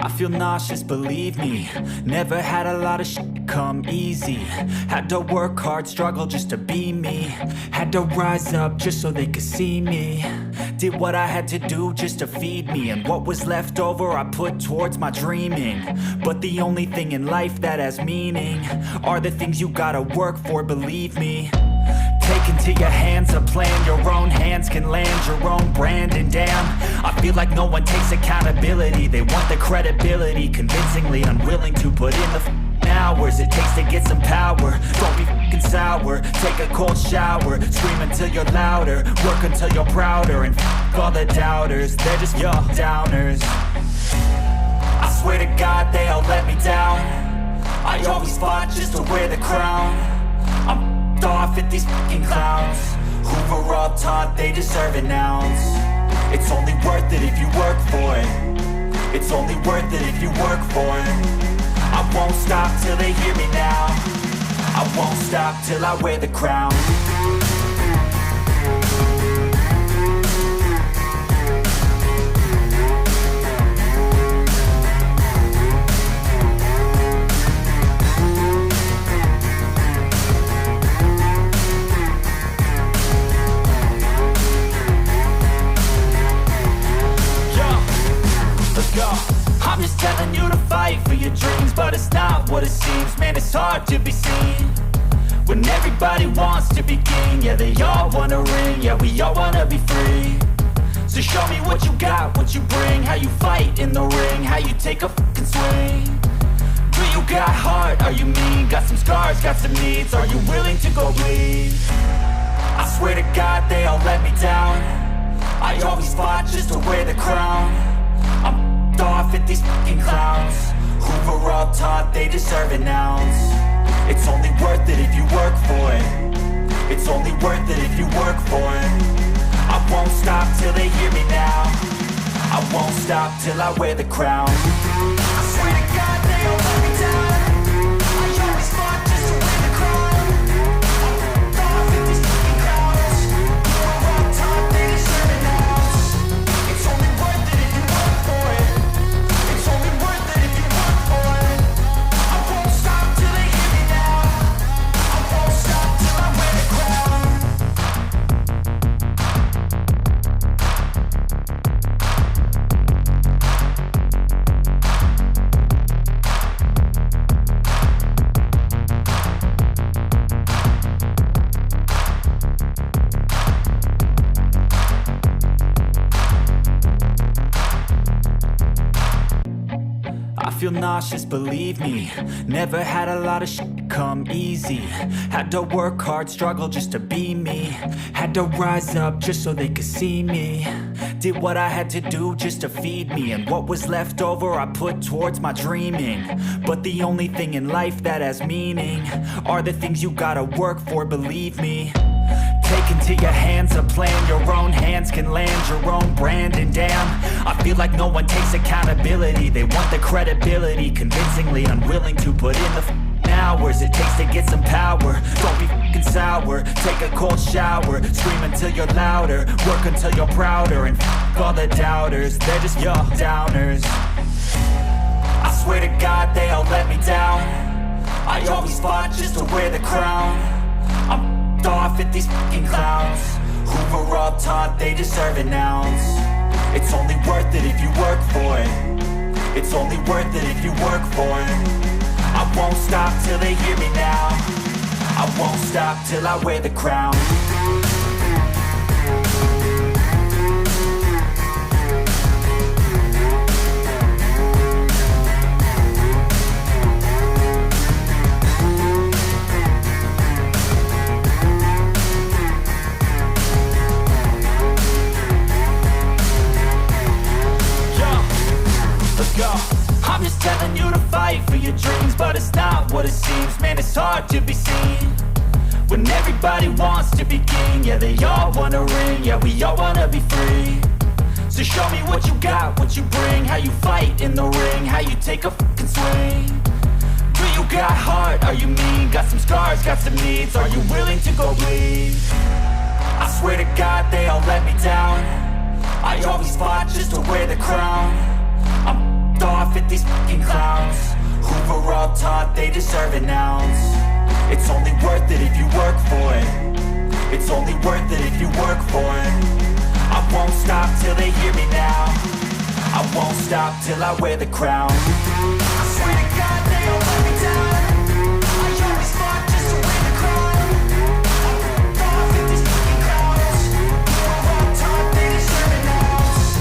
I feel nauseous, believe me. Never had a lot of shit come easy. Had to work hard, struggle just to be me. Had to rise up just so they could see me. Did what I had to do just to feed me. And what was left over I put towards my dreaming. But the only thing in life that has meaning are the things you gotta work for, believe me. Take into your hands a plan. Your own hands can land your own brand. And damn, I feel like no one takes accountability. They want the credibility, convincingly unwilling to put in the hours it takes to get some power. Don't be f***ing sour. Take a cold shower. Scream until you're louder. Work until you're prouder. And f*** all the doubters, they're just your downers. I swear to God they all let me down. I always fought just to wear the crown. I'm off at these fucking clowns who were all taught they deserve an ounce. It's only worth it if you work for it. It's only worth it if you work for it. I won't stop till they hear me now. I won't stop till I wear the crown. I'm just telling you to fight for your dreams, but it's not what it seems. Man, it's hard to be seen when everybody wants to be king. Yeah, they all want a ring, yeah, we all wanna be free. So show me what you got, what you bring, how you fight in the ring, how you take a fucking swing. Do you got heart, are you mean? Got some scars, got some needs, are you willing to go bleed? I swear to God they all let me down. I always fought just to wear the crown. I'm off at these fucking clowns who were all taught they deserve an ounce. It's only worth it if you work for it. It's only worth it if you work for it. I won't stop till they hear me now. I won't stop till I wear the crown. I swear to God they all let me down. I always fought just to wear the crown. I'm off at these fucking clowns who were all taught they deserve an ounce. It's only worth it if you work for it. It's only worth it if you work for it. I won't stop till they hear me now. I won't stop till I wear the crown. I feel nauseous, believe me. Never had a lot of shit come easy. Had to work hard, struggle just to be me. Had to rise up just so they could see me. Did what I had to do just to feed me. And what was left over I put towards my dreaming. But the only thing in life that has meaning are the things you gotta work for, believe me. Take into your hands a plan. Your own hands can land your own brand. And damn, I feel like no one takes accountability. They want the credibility, convincingly unwilling to put in the hours it takes to get some power. Don't be f***ing sour. Take a cold shower. Scream until you're louder. Work until you're prouder. And f*** all the doubters, they're just your downers. I swear to God they all let me down. I always fought just to wear the crown. I'm off at these fucking clowns who were all taught they deserve an ounce. It's only worth it if you work for it. It's only worth it if you work for it. I won't stop till they hear me now. I won't stop till I wear the crown. I'm just telling you to fight for your dreams, but it's not what it seems. Man, it's hard to be seen when everybody wants to be king. Yeah, they all want a ring, yeah, we all wanna be free. So show me what you got, what you bring, how you fight in the ring, how you take a fucking swing. Do you got heart, are you mean? Got some scars, got some needs, are you willing to go bleed? I swear to God they all let me down. I always fought just to wear the crown. I'm off at these all taught they deserve an ounce. It's only worth it if you work for it. It's only worth it if you work for it. I won't stop till they hear me now. I won't stop till I wear the crown. I swear to God they all let me down. I always fought just to win the crown. I'm off at these fucking clowns. They're all taught they deserve an ounce.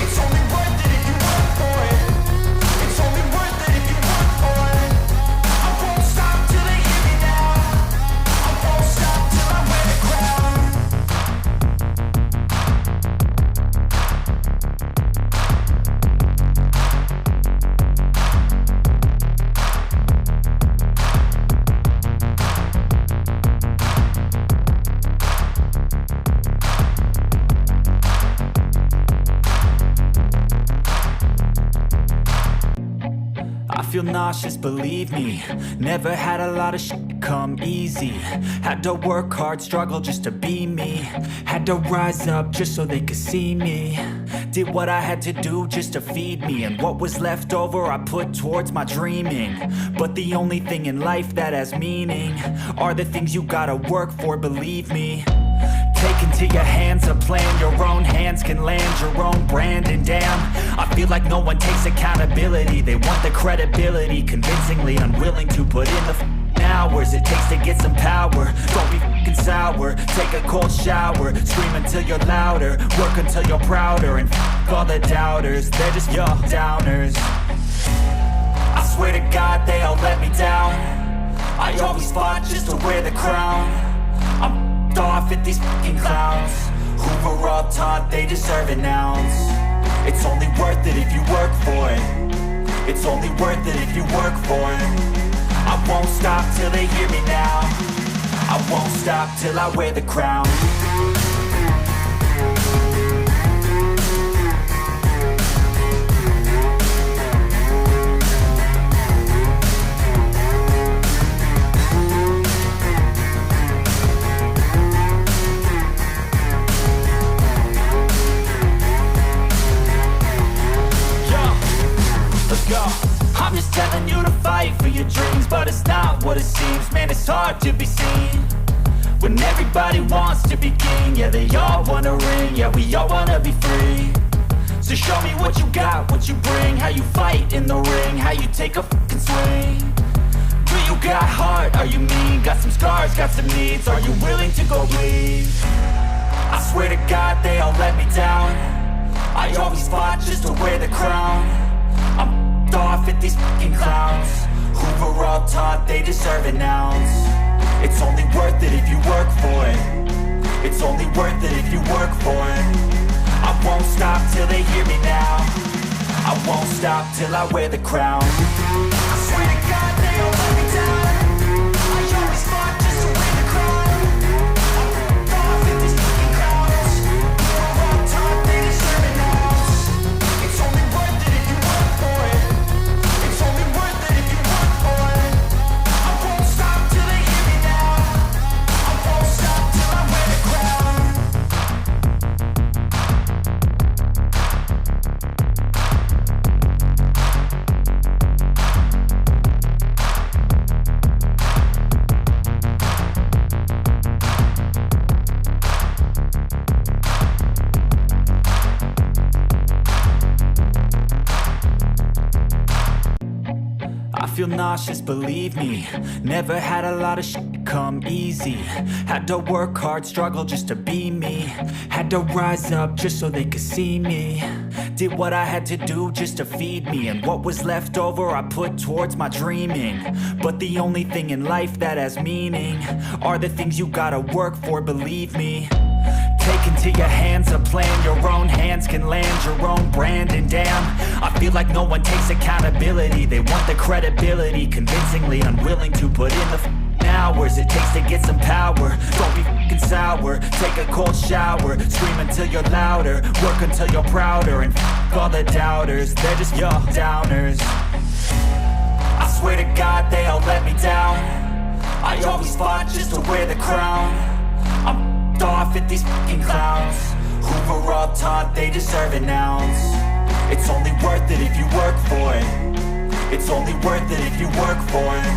It's only worth it if you work for it. It's only worth it if you work for it. I won't stop till they hear me now. I won't stop till I wear the crown. I feel nauseous, believe me. Never had a lot of shit come easy. Had to work hard, struggle just to be me. Had to rise up just so they could see me. Did what I had to do just to feed me. And what was left over I put towards my dreaming. But the only thing in life that has meaning are the things you gotta work for, believe me. Take into your hands a plan. Your own hands can land your own brand. And damn, I feel like no one takes accountability. They want the credibility, convincingly unwilling to put in the hours it takes to get some power. Don't be f***ing sour. Take a cold shower. Scream until you're louder. Work until you're prouder. And f*** all the doubters, they're just your downers. I swear to God they all let me down. I always fought just to wear the crown. I'm off at these fucking clowns who were all taught they deserve an ounce. It's only worth it if you work for it. It's only worth it if you work for it. I won't stop till they hear me now. I won't stop till I wear the crown. I'm just telling you to fight for your dreams, but it's not what it seems. Man, it's hard to be seen when everybody wants to be king. Yeah, they all wanna ring, yeah, we all wanna be free. So show me what you got, what you bring, how you fight in the ring, how you take a fucking swing. Do you got heart, are you mean? Got some scars, got some needs, are you willing to go bleed? I swear to God they all let me down. I always fought just to wear the crown. I'm off at these fucking clowns who were all taught they deserve an ounce. It's only worth it if you work for it. It's only worth it if you work for it. I won't stop till they hear me now. I won't stop till I wear the crown. I swear to God they all let me down. I always fought just to win the crown. I'm off at these fucking clowns who were all taught they deserve an ounce. It's only worth it if you work for it. It's only worth it if you work for it. I won't stop till they hear me now. I won't stop till I wear the crown. I feel nauseous, believe me. Never had a lot of shit come easy. Had to work hard, struggle just to be me. Had to rise up just so they could see me. Did what I had to do just to feed me. And what was left over I put towards my dreaming. But the only thing in life that has meaning are the things you gotta work for, believe me. Take into your hands a plan. Your own hands can land your own brand. And damn, I feel like no one takes accountability. They want the credibility, convincingly unwilling to put in the hours it takes to get some power. Don't be f***ing sour. Take a cold shower. Scream until you're louder. Work until you're prouder. And f*** all the doubters, they're just your downers. I swear to God they all let me down. I always fought just to wear the crown. I'm off at these fucking clowns who were all taught they deserve an ounce. It's only worth it if you work for it. It's only worth it if you work for it.